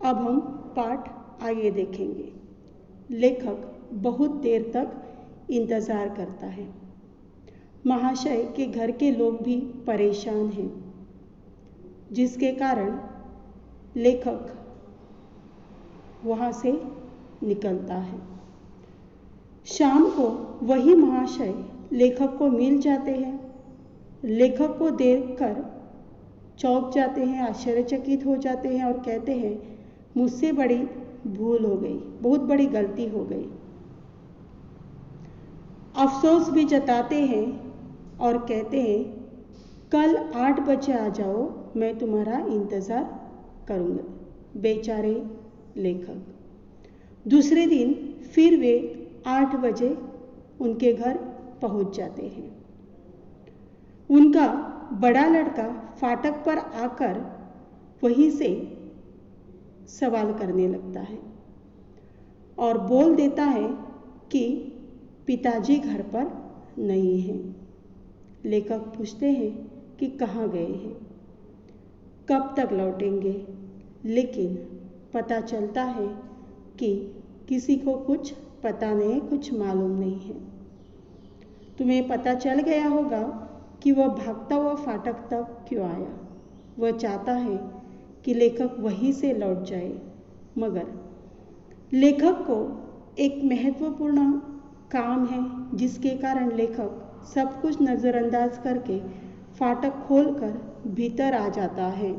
अब हम पाठ आगे देखेंगे। लेखक बहुत देर तक इंतज़ार करता है। महाशय के घर के लोग भी परेशान हैं, जिसके कारण लेखक वहाँ से निकलता है। शाम को वही महाशय लेखक को मिल जाते हैं। लेखक को देखकर चौंक जाते हैं, आश्चर्यचकित हो जाते हैं और कहते हैं, मुझसे बड़ी भूल हो गई, बहुत बड़ी गलती हो गई। अफसोस भी जताते हैं और कहते हैं, कल 8 बजे आ जाओ, मैं तुम्हारा इंतज़ार करूँगा। बेचारे लेखक दूसरे दिन फिर वे 8 बजे उनके घर पहुंच जाते हैं। उनका बड़ा लड़का फाटक पर आकर वहीं से सवाल करने लगता है और बोल देता है कि पिताजी घर पर नहीं हैं। लेखक पूछते हैं कि कहाँ गए हैं, कब तक लौटेंगे, लेकिन पता चलता है कि किसी को कुछ पता नहीं, कुछ मालूम नहीं है। तुम्हें पता चल गया होगा कि वह भागता हुआ फाटक तक क्यों आया। वह चाहता है कि लेखक वहीं से लौट जाए, मगर लेखक को एक महत्वपूर्ण काम है, जिसके कारण लेखक सब कुछ नज़रअंदाज करके फाटक खोलकर भीतर आ जाता है।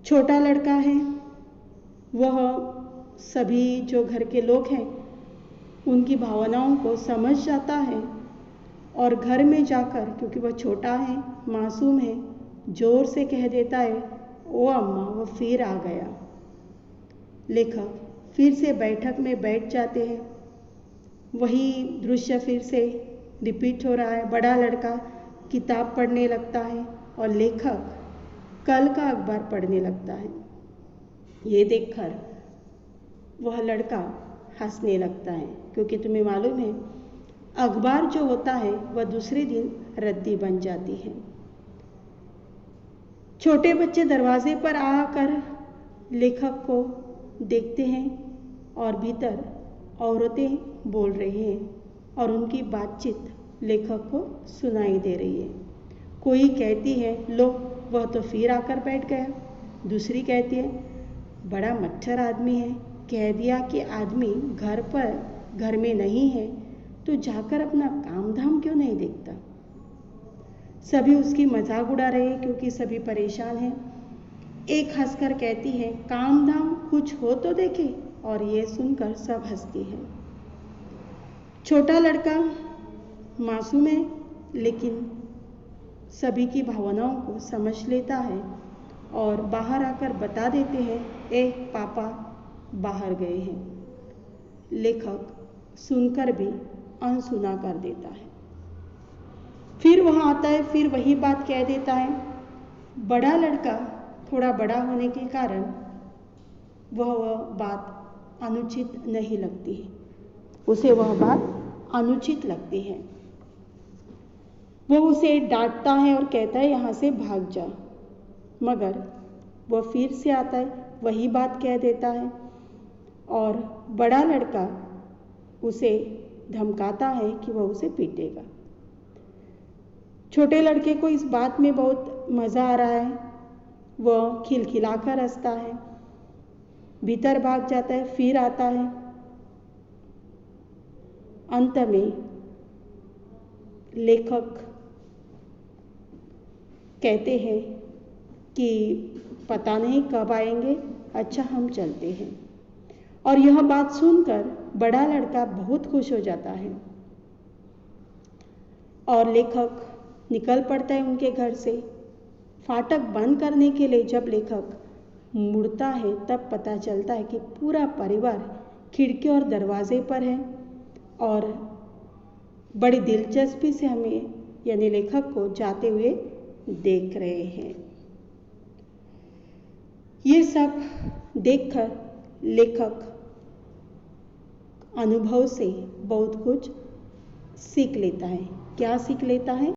छोटा लड़का है, वह सभी जो घर के लोग हैं उनकी भावनाओं को समझ जाता है और घर में जाकर, क्योंकि वह छोटा है, मासूम है, जोर से कह देता है, ओ अम्मा, वह फिर आ गया। लेखक फिर से बैठक में बैठ जाते हैं। वही दृश्य फिर से रिपीट हो रहा है। बड़ा लड़का किताब पढ़ने लगता है और लेखक कल का अखबार पढ़ने लगता है। ये देखकर वह लड़का हंसने लगता है, क्योंकि तुम्हें मालूम है अखबार जो होता है वह दूसरे दिन रद्दी बन जाती है। छोटे बच्चे दरवाजे पर आकर लेखक को देखते हैं और भीतर औरतें बोल रही हैं और उनकी बातचीत लेखक को सुनाई दे रही है। कोई कहती है, लो वह तो फिर आकर बैठ गया। दूसरी कहती है, बड़ा मच्छर आदमी है, कह दिया कि आदमी घर में नहीं है तो जाकर अपना काम धाम क्यों नहीं देखता। सभी उसकी मजाक उड़ा रहे हैं, क्योंकि सभी परेशान हैं। एक हंसकर कहती है, काम धाम कुछ हो तो देखे, और ये सुनकर सब हंसती है। छोटा लड़का मासूम है, लेकिन सभी की भावनाओं को समझ लेता है और बाहर आकर बता देते हैं, पापा बाहर गए हैं। लेखक सुनकर भी अनसुना कर देता है। फिर वहाँ आता है, फिर वही बात कह देता है। बड़ा लड़का थोड़ा बड़ा होने के कारण वह बात अनुचित नहीं लगती है, उसे वह बात अनुचित लगती है। वो उसे डांटता है और कहता है, यहाँ से भाग जा, मगर वह फिर से आता है, वही बात कह देता है और बड़ा लड़का उसे धमकाता है कि वह उसे पीटेगा। छोटे लड़के को इस बात में बहुत मज़ा आ रहा है। वह खिलखिलाकर हंसता है, भीतर भाग जाता है, फिर आता है। अंत में लेखक कहते हैं कि पता नहीं कब आएंगे, अच्छा हम चलते हैं। और यह बात सुनकर बड़ा लड़का बहुत खुश हो जाता है और लेखक निकल पड़ता है उनके घर से। फाटक बंद करने के लिए जब लेखक मुड़ता है, तब पता चलता है कि पूरा परिवार खिड़की और दरवाजे पर है और बड़ी दिलचस्पी से हमें यानी लेखक को जाते हुए देख रहे हैं। ये सब देखकर लेखक अनुभव से बहुत कुछ सीख लेता है। क्या सीख लेता है?